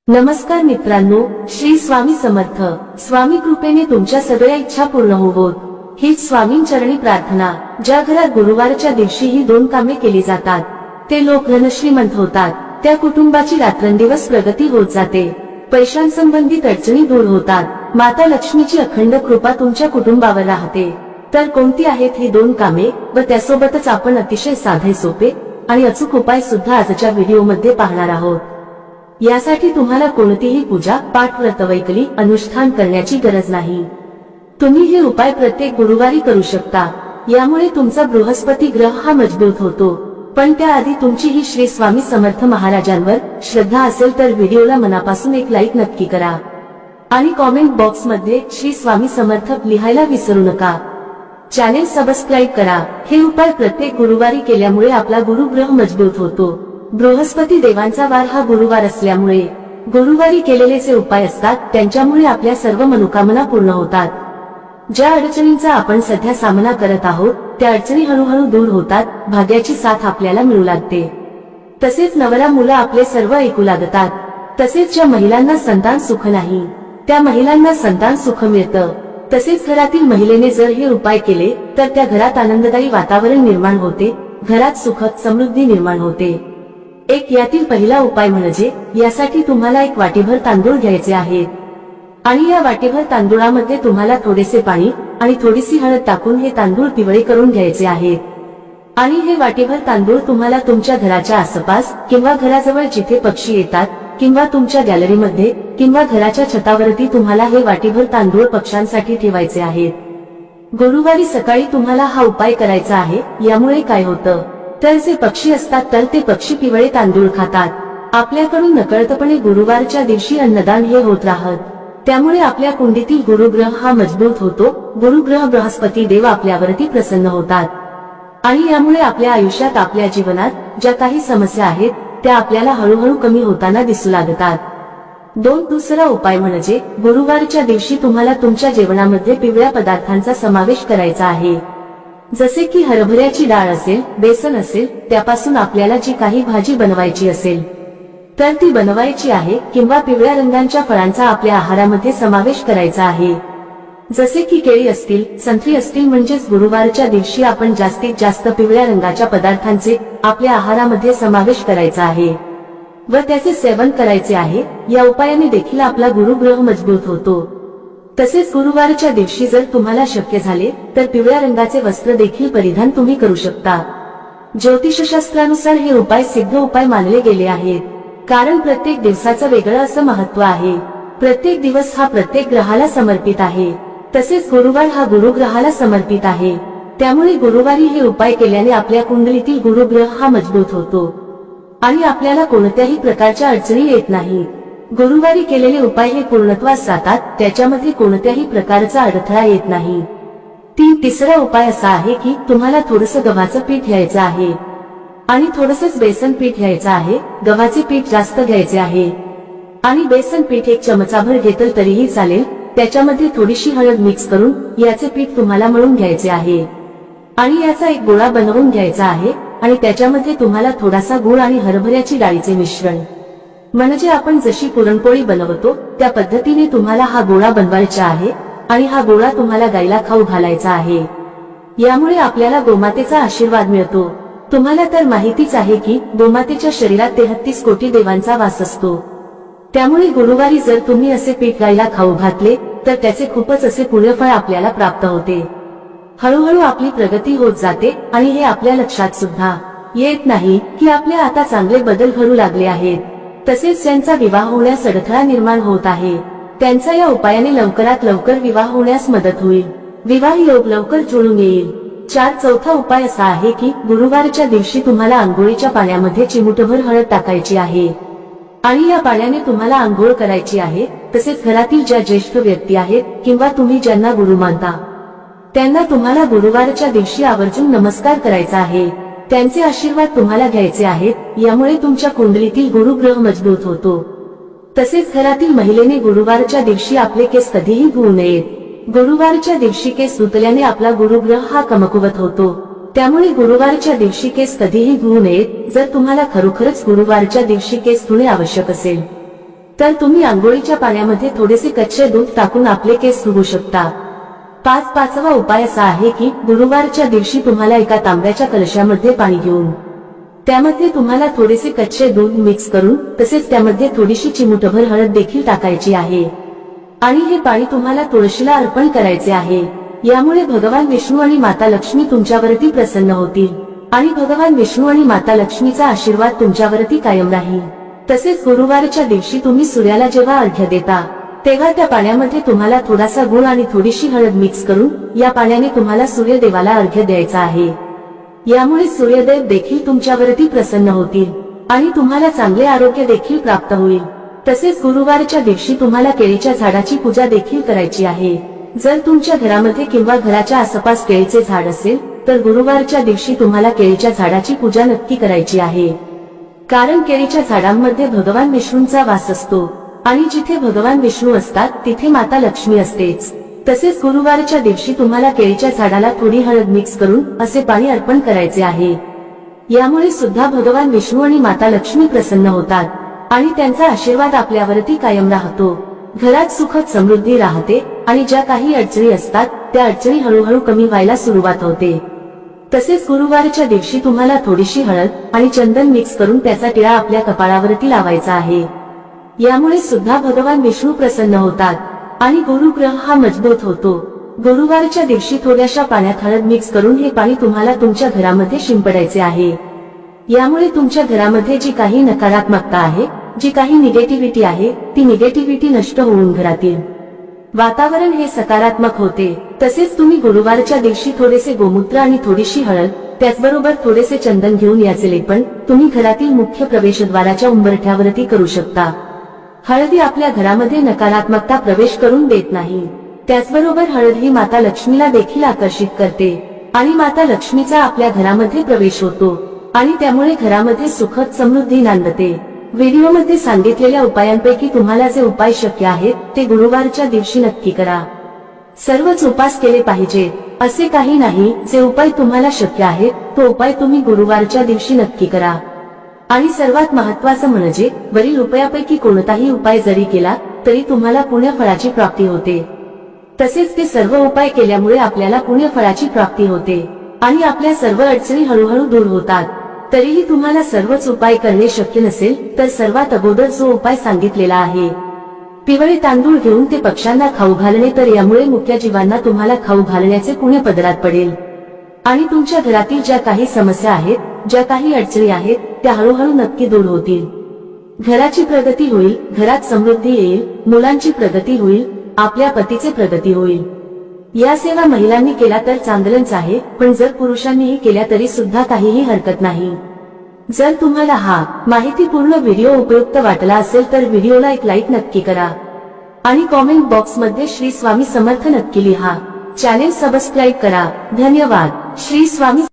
नमस्कार मित्रांनो, श्री स्वामी समर्थ. स्वामी कृपेने तुमच्या सगळ्या इच्छा पूर्ण होवोत हीच स्वामींचरणी प्रार्थना. ज्या घरात गुरुवारच्या दिवशी ही दोन कामे केली जातात ते लोक धनश्रीमंत होतात. त्या कुटुंबाची रात्रंदिवस प्रगती होत जाते. पैशांसंबंधित अडचणी दूर होतात. माता लक्ष्मीची अखंड कृपा तुमच्या कुटुंबावर राहते. तर कोणती आहेत ही दोन कामे व त्यासोबतच आपण अतिशय साधे सोपे आणि अचूक उपाय सुद्धा आजच्या व्हिडिओमध्ये पाहणार आहोत. यासाठी तुम्हाला कोणतीही पूजा पाठ व्रतवैकली अनुष्ठान करण्याची गरज नाही. तुम्ही हे उपाय प्रत्येक गुरुवारी करू शकता. यामुळे तुमचा बृहस्पती ग्रह हा मजबूत होतो. पण त्याआधी तुमची ही श्री स्वामी समर्थ महाराजांवर श्रद्धा असेल तर व्हिडिओला मनापासून एक लाईक नक्की करा आणि कॉमेंट बॉक्स मध्ये श्री स्वामी समर्थ लिहायला विसरू नका. चॅनेल सबस्क्राईब करा. हे उपाय प्रत्येक गुरुवारी केल्यामुळे आपला गुरुग्रह मजबूत होतो. बृहस्पती देवांचा वार हा गुरुवार असल्यामुळे गुरुवारी केलेले जे उपाय असतात त्यांच्यामुळे आपल्या सर्व मनोकामना पूर्ण होतात. ज्या अडचणींचा आपण सध्या सामना करत आहोत त्या अडचणी हळूहळू दूर होतात. भाग्याची साथ आपल्याला मिळू लागते. तसेच नवरा मुलं आपले सर्व ऐकू लागतात. तसेच ज्या महिलांना संतान सुख नाही त्या महिलांना संतान सुख मिळतं. तसेच घरातील महिलेने जर हे उपाय केले तर त्या घरात आनंददायी वातावरण निर्माण होते. घरात सुख समृद्धी निर्माण होते. एक यातील पहिला उपाय म्हणजे यासाठी तुम्हाला एक वाटीभर तांदूळ घ्यायचे आहेत आणि या वाटीभर तांदूळामध्ये तुम्हाला थोडेसे पाणी आणि थोडीशी हळद टाकून हे तांदूळ पिवळे करून घ्यायचे आहेत. आणि हे वाटीभर तांदूळ तुम्हाला तुमच्या घराच्या आसपास किंवा घराजवळ जिथे पक्षी येतात किंवा तुमच्या गॅलरीमध्ये किंवा घराच्या छतावरती तुम्हाला हे वाटीभर तांदूळ पक्ष्यांसाठी ठेवायचे आहेत. गुरुवारी सकाळी तुम्हाला हा उपाय करायचा आहे. यामुळे काय होतं तर जे पक्षी असतात तर ते पक्षी पिवळे तांदूळ खातात. आपल्याकडून नकळतपणे गुरुवारच्या दिवशी अन्नदान हे होत राहत. त्यामुळे आपल्या कुंडीतील गुरुग्रह हा मजबूत होतो. गुरुग्रह बृहस्पती देव आपल्यावरती प्रसन्न होतात आणि यामुळे आपल्या आयुष्यात आपल्या जीवनात ज्या काही समस्या आहेत त्या आपल्याला हळूहळू कमी होताना दिसू लागतात. दुसरा उपाय म्हणजे गुरुवारच्या दिवशी तुम्हाला तुमच्या जेवणामध्ये पिवळ्या पदार्थांचा समावेश करायचा आहे. जसे की हरभऱ्याची डाळ असेल, बेसन असेल, त्यापासून आपल्याला जी काही भाजी बनवायची असेल तर ती बनवायची आहे. किंवा पिवळ्या रंगाच्या फळांचा आपल्या आहारामध्ये समावेश करायचा आहे. जसे की केळी असतील, संत्री असतील. म्हणजेच गुरुवारच्या दिवशी आपण जास्तीत जास्त पिवळ्या रंगाच्या पदार्थांचे आपल्या आहारामध्ये समावेश करायचा आहे व त्याचे सेवन करायचे आहे. या उपायाने देखील आपला गुरुग्रह मजबूत होतो. तसेच गुरुवारच्या दिवशी जर तुम्हाला शक्य झाले तर पिवळ्या रंगाचे वस्त्र देखील परिधान तुम्ही करू शकता. ज्योतिषशास्त्रानुसार हे उपाय सिद्ध उपाय मानले गेले आहेत. कारण प्रत्येक दिवसाचं वेगळं असं महत्व आहे. प्रत्येक दिवस हा प्रत्येक ग्रहाला समर्पित आहे. तसेच गुरुवार हा गुरुग्रहाला समर्पित आहे. त्यामुळे गुरुवारी हे उपाय केल्याने आपल्या कुंडलीतील गुरुग्रह हा मजबूत होतो आणि आपल्याला कोणत्याही प्रकारच्या अडचणी येत नाही. गुरुवारी केलेले उपाय हे पूर्णत्वास जातात. त्याच्यामध्ये कोणत्याही प्रकारचा अडथळा येत नाही. तिसरा उपाय असा आहे की तुम्हाला थोडंसं गव्हाचं पीठ घ्यायचं आहे आणि थोडंसंच बेसन पीठ घ्यायचं आहे. गव्हाचे पीठ जास्त घ्यायचे आहे आणि बेसन पीठ एक चमचाभर घेतलं तरीही चालेल. त्याच्यामध्ये थोडीशी हळद मिक्स करून याचे पीठ तुम्हाला मळून घ्यायचे आहे आणि याचा एक गोळा बनवून घ्यायचा आहे आणि त्याच्यामध्ये तुम्हाला थोडासा गूळ आणि हरभऱ्याची डाळीचे मिश्रण म्हणजे आपण जशी पुरणपोळी बनवतो त्या पद्धतीने तुम्हाला हा गोळा बनवायचा आहे आणि हा गोळा तुम्हाला गायला खाऊ घालायचा आहे. यामुळे आपल्याला गोमातेचा आशीर्वाद मिळतो. तुम्हाला तर माहितीच आहे की गोमातेच्या शरीरात 33 कोटी देवांचा वास असतो. त्यामुळे गुरुवारी जर तुम्ही असे पीठ गायला खाऊ घातले तर त्याचे खूपच असे पुण्यफळ आपल्याला प्राप्त होते. हळूहळू आपली प्रगती होत जाते आणि हे आपल्या लक्षात सुद्धा येत नाही की आपल्या आता चांगले बदल घडू लागले आहेत. तसेच ज्यांचा विवाह होण्यास अडथळा निर्माण होत आहे त्यांचा या उपायाने लवकरात लवकर विवाह होण्यास मदत होईल. विवाह योग लवकर जुळून येईल. चौथा उपाय असा आहे की गुरुवारच्या दिवशी तुम्हाला आंघोळीच्या पाण्यामध्ये चिमूटभर हळद टाकायची आहे आणि या पाण्याने तुम्हाला आंघोळ करायची आहे. तसेच घरातील ज्या ज्येष्ठ व्यक्ती आहेत किंवा तुम्ही ज्यांना गुरु मानता त्यांना तुम्हाला गुरुवारच्या दिवशी आवर्जून नमस्कार करायचा आहे. त्यांचे आशीर्वाद तुम्हाला घ्यायचे आहेत. यामुळे तुमच्या कुंडलीतील गुरुग्रह मजबूत होतो. तसेच घरातील महिलेने गुरुवारच्या दिवशी आपले केस कधीही धुवू नयेत. गुरुवारच्या दिवशी केस धुतल्याने आपला गुरुग्रह हा कमकुवत होतो. त्यामुळे गुरुवारच्या दिवशी केस कधीही धुवू नयेत. जर तुम्हाला खरोखरच गुरुवारच्या दिवशी केस धुणे आवश्यक असेल तर तुम्ही आंघोळीच्या पाण्यामध्ये थोडेसे कच्चे दूध टाकून आपले केस धुवू शकता. पाचवा उपाय असा आहे की गुरुवारच्या दिवशी तुम्हाला एका तांब्याच्या कलशामध्ये पाणी घेऊन त्यामध्ये तुम्हाला थोडेसे कच्चे दूध मिक्स करून तसेच त्यामध्ये थोडीशी चिमूटभर हळद देखील टाकायची आहे आणि हे पाणी तुम्हाला तुळशीला अर्पण करायचे आहे. यामुळे भगवान विष्णू आणि माता लक्ष्मी तुमच्यावरती प्रसन्न होतील आणि भगवान विष्णू आणि माता लक्ष्मीचा आशीर्वाद तुमच्यावरती कायम राहील. तसेच गुरुवारच्या दिवशी तुम्ही सूर्याला जेव्हा अर्घ्य देता तेव्हा त्या पाण्यामध्ये तुम्हाला थोडासा गुळ आणि थोडीशी हळद मिक्स करून या पाण्याने तुम्हाला सूर्यदेवाला अर्घ्य द्यायचा आहे. यामुळे सूर्यदेव देखील तुमच्यावरती प्रसन्न होतील आणि तुम्हाला चांगले आरोग्य देखील प्राप्त होईल. तसेच गुरुवारच्या दिवशी तुम्हाला केळीच्या झाडाची पूजा देखील करायची आहे. जर तुमच्या घरामध्ये किंवा घराच्या आसपास केळीचे झाड असेल तर गुरुवारच्या दिवशी तुम्हाला केळीच्या झाडाची पूजा नक्की करायची आहे. कारण केळीच्या झाडांमध्ये भगवान विष्णूंचा वास असतो आणि जिथे भगवान विष्णू असतात तिथे माता लक्ष्मी असतेच. तसेच गुरुवारच्या दिवशी तुम्हाला केळीच्या झाडाला थोडी हळद मिक्स करून असे पाणी अर्पण करायचे आहे. यामुळे सुद्धा भगवान विष्णू आणि माता लक्ष्मी प्रसन्न होतात आणि त्यांचा आशीर्वाद आपल्यावरती कायम राहतो. घरात सुखद समृद्धी राहते आणि ज्या काही अडचणी असतात त्या अडचणी हळूहळू कमी व्हायला सुरुवात होते. तसेच गुरुवारच्या दिवशी तुम्हाला थोडीशी हळद आणि चंदन मिक्स करून त्याचा टिळा आपल्या कपाळावरती लावायचा आहे. यामुळे सुद्धा भगवान विष्णू प्रसन्न होतात आणि गुरुग्रह हा मजबूत होतो. गुरुवारच्या दिवशी थोड्याशा पाण्यात हळद मिक्स करून हे पाणी तुम्हाला तुमच्या घरामध्ये शिंपडायचे आहे. यामुळे तुमच्या घरामध्ये जी काही नकारात्मकता आहे, जी काही निगेटिव्हिटी आहे, ती निगेटिव्हिटी नष्ट होऊन घरातील वातावरण हे सकारात्मक होते. तसेच तुम्ही गुरुवारच्या दिवशी थोडेसे गोमूत्र आणि थोडीशी हळद त्याचबरोबर थोडेसे चंदन घेऊन याचे लेपन तुम्ही घरातील मुख्य प्रवेशद्वाराच्या उंबरठ्यावरती करू शकता. हळदी आपल्या घरामध्ये नकारात्मकता प्रवेश करून देत नाही. त्याचबरोबर हळद ही माता लक्ष्मीला देखील आकर्षित करते आणि माता लक्ष्मीचा आपल्या घरामध्ये प्रवेश होतो आणि त्यामुळे घरामध्ये सुखद समृद्धी नांदते. व्हिडिओमध्ये सांगितलेल्या उपायांपैकी तुम्हाला जे उपाय शक्य आहेत ते गुरुवारच्या दिवशी नक्की करा. सर्वच उपास केले पाहिजेत असे काही नाही. जे उपाय तुम्हाला शक्य आहेत तो उपाय तुम्ही गुरुवारच्या दिवशी नक्की करा. आणि सर्वात महत्त्वाचं म्हणजे वरील उपायापैकी कोणताही उपाय जरी केला तरी तुम्हाला पुण्यफळाची प्राप्ती होते. तसेच ते सर्व उपाय केल्यामुळे आपल्याला पुण्यफळाची प्राप्ती होते आणि आपल्या सर्व अडचणी हळूहळू दूर होतात. तरीही तुम्हाला सर्वच उपाय करणे शक्य नसेल तर सर्वात अगोदर जो उपाय सांगितलेला आहे पिवळे तांदूळ घेऊन ते पक्ष्यांना खाऊ घालणे, तर यामुळे मुक्या जीवांना तुम्हाला खाऊ घालण्याचे पुण्य पदरात पडेल आणि तुमच्या घरातील ज्या काही समस्या आहेत, ज्या काही अडचणी आहेत त्या हळूहळू नक्की दूर होतील. घराची प्रगती होईल, घरात समृद्धी येईल, मुलांची प्रगती होईल, आपल्या पतीचे प्रगती होईल. या सेवा महिलांनी केला तर चांगलंच आहे, पण जर पुरुषांनीही केल्या तरी सुद्धा काहीही हरकत नाही. जर तुम्हाला हा माहितीपूर्ण व्हिडिओ उपयुक्त वाटला असेल तर व्हिडिओला एक लाईक नक्की करा आणि कॉमेंट बॉक्स मध्ये श्री स्वामी समर्थ नक्की लिहा. चॅनेल सबस्क्राईब करा. धन्यवाद. श्री स्वामी